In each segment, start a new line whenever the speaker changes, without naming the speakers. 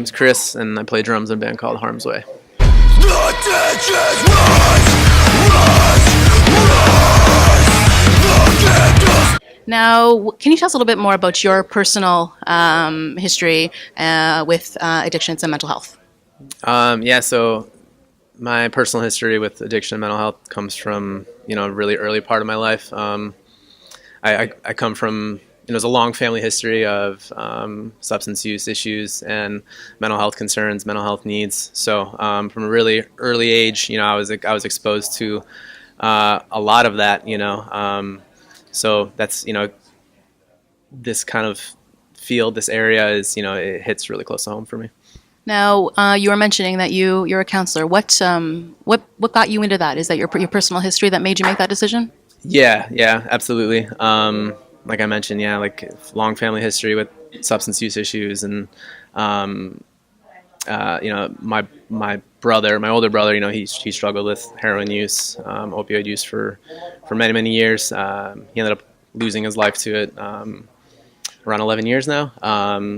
name's Chris, and I play drums in a band called HARMS.
Now, can you tell us a little bit more about your personal history with addictions and mental health?
Yeah, so my personal history with addiction and mental health comes from, a really early part of my life. I come from, there's a long family history of substance use issues and mental health concerns, mental health needs. So from a really early age, I was exposed to a lot of that, so that's, this kind of field, this area is, it hits really close to home for me.
Now, you were mentioning that you're a counselor. What got you into that? Is that your personal history that made you make that decision?
Yeah, absolutely. Like I mentioned, like long family history with substance use issues, and my brother, my older brother, he struggled with heroin use, opioid use for many years. He ended up losing his life to it around 11 years now.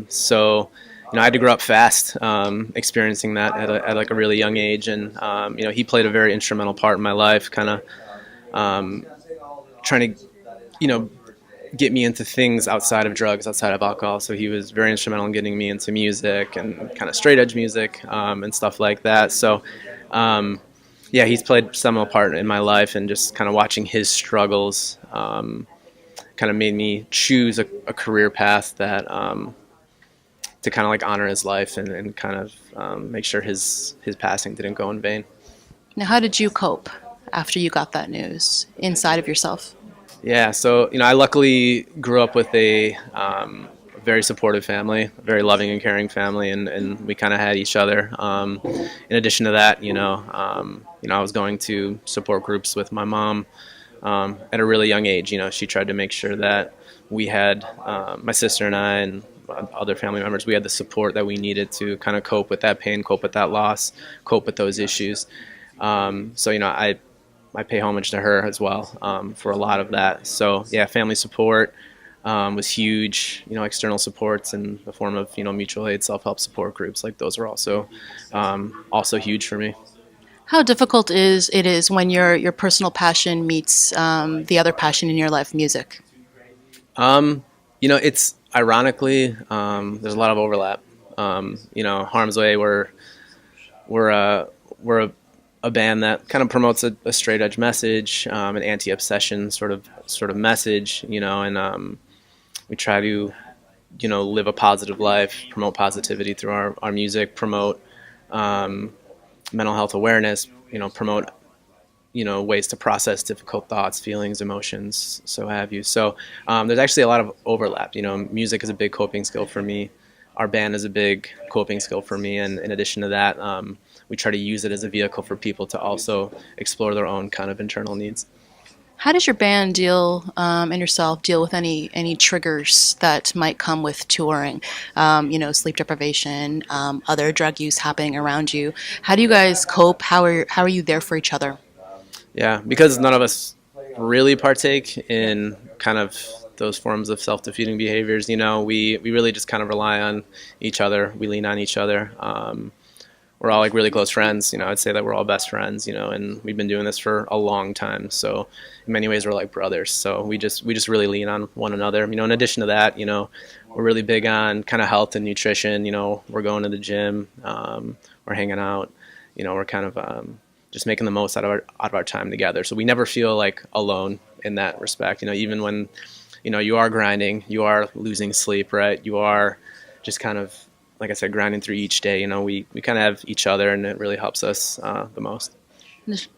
So I had to grow up fast, experiencing that at like a really young age, and he played a very instrumental part in my life, kind of trying to get me into things outside of drugs, outside of alcohol. So he was very instrumental in getting me into music and kind of straight edge music and stuff like that. So he's played a seminal part in my life, and just kind of watching his struggles kind of made me choose a career path that to kind of like honor his life and kind of make sure his passing didn't go in vain.
Now, how did you cope after you got that news inside of yourself?
Yeah, so I luckily grew up with a very supportive family, a very loving and caring family, and we kind of had each other. In addition to that, I was going to support groups with my mom at a really young age. She tried to make sure that we had, my sister and I and other family members, we had the support that we needed to kind of cope with that pain, cope with that loss, cope with those issues. So I pay homage to her as well for a lot of that. So yeah, family support was huge. External supports in the form of mutual aid, self-help support groups, like those are also huge for me.
How difficult it is when your personal passion meets the other passion in your life, music?
It's ironically there's a lot of overlap. Harm's Way, we're a band that kind of promotes a straight edge message, an anti-obsession sort of message, and we try to, live a positive life, promote positivity through our music, promote mental health awareness, promote, ways to process difficult thoughts, feelings, emotions, so have you. So there's actually a lot of overlap. Music is a big coping skill for me. Our band is a big coping skill for me, and in addition to that, we try to use it as a vehicle for people to also explore their own kind of internal needs.
How does your band and yourself deal with any triggers that might come with touring? Sleep deprivation, other drug use happening around you. How do you guys cope? How are you there for each other?
Yeah, because none of us really partake in kind of those forms of self-defeating behaviors. We really just kind of rely on each other. We lean on each other. We're all like really close friends. I'd say that we're all best friends, and we've been doing this for a long time. So in many ways we're like brothers. So we just really lean on one another. In addition to that, we're really big on kind of health and nutrition. We're going to the gym, we're hanging out, we're kind of just making the most out of our time together. So we never feel like alone in that respect. Even when, you are grinding, you are losing sleep, right? You are just kind of, like I said, grinding through each day. We kind of have each other, and it really helps us the most.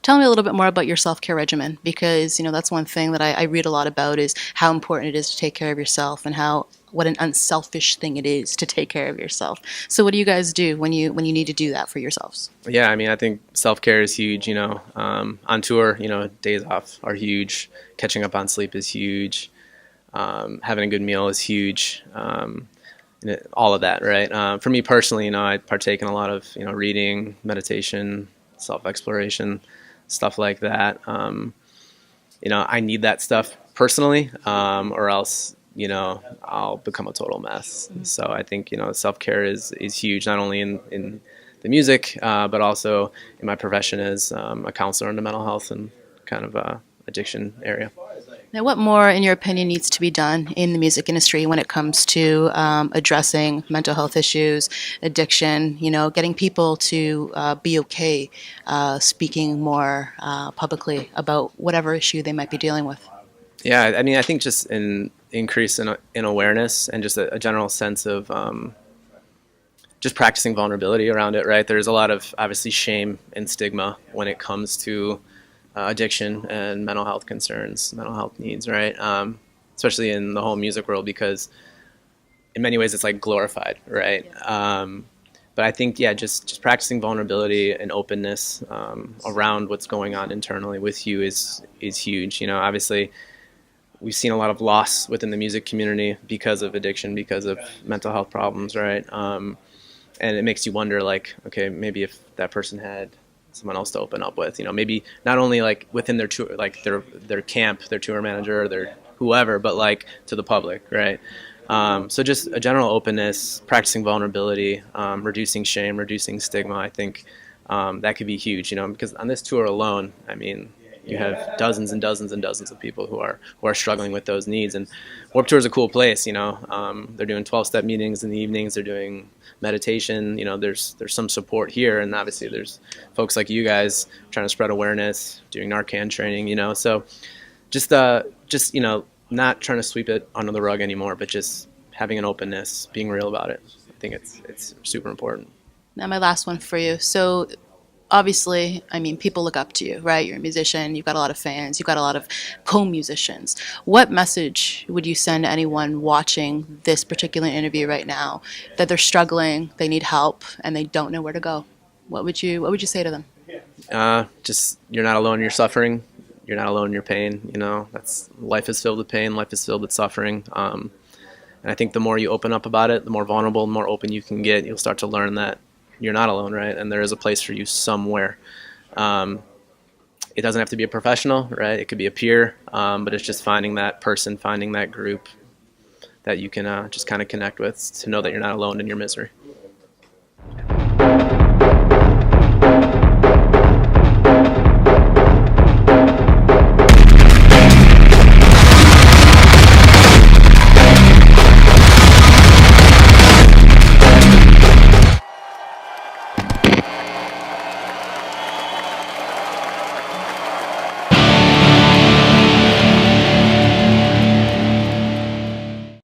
Tell me a little bit more about your self-care regimen, because that's one thing that I read a lot about, is how important it is to take care of yourself, and what an unselfish thing it is to take care of yourself. So what do you guys do when you need to do that for yourselves?
Yeah, I think self-care is huge. On tour, days off are huge. Catching up on sleep is huge. Having a good meal is huge. All of that, right? For me personally, I partake in a lot of, reading, meditation, self-exploration, stuff like that. I need that stuff personally, or else, I'll become a total mess. So I think, self-care is huge, not only in the music, but also in my profession as a counselor in the mental health and kind of addiction area.
Now, what more, in your opinion, needs to be done in the music industry when it comes to addressing mental health issues, addiction, getting people to be okay speaking more publicly about whatever issue they might be dealing with?
Yeah, I mean, I think just an increase in awareness and just a general sense of just practicing vulnerability around it, right? There's a lot of, obviously, shame and stigma when it comes to addiction and mental health concerns, mental health needs, right? Especially in the whole music world, because in many ways it's like glorified, right? But I think, yeah, just practicing vulnerability and openness around what's going on internally with you is huge. Obviously, we've seen a lot of loss within the music community because of addiction, because of mental health problems, right? And it makes you wonder, like, okay, maybe if that person had someone else to open up with, maybe not only like within their tour, like their camp, their tour manager, or their whoever, but like to the public, right? So just a general openness, practicing vulnerability, reducing shame, reducing stigma. I think that could be huge, because on this tour alone, I mean, you have dozens and dozens and dozens of people who are struggling with those needs. And Warped Tour is a cool place, they're doing 12-step meetings in the evenings, they're doing meditation, there's some support here, and obviously there's folks like you guys trying to spread awareness, doing Narcan training, so just not trying to sweep it under the rug anymore, but just having an openness, being real about it. I think it's super important.
Now, my last one for you. So, obviously, I mean, people look up to you, right? You're a musician, you've got a lot of fans, you've got a lot of co-musicians. What message would you send to anyone watching this particular interview right now that they're struggling, they need help, and they don't know where to go? What would you say to them?
Just, you're not alone in your suffering. You're not alone in your pain. Life is filled with pain. Life is filled with suffering. And I think the more you open up about it, the more vulnerable, the more open you can get, you'll start to learn that you're not alone, right? And there is a place for you somewhere. It doesn't have to be a professional, right? It could be a peer, but it's just finding that person, finding that group that you can just kind of connect with to know that you're not alone in your misery.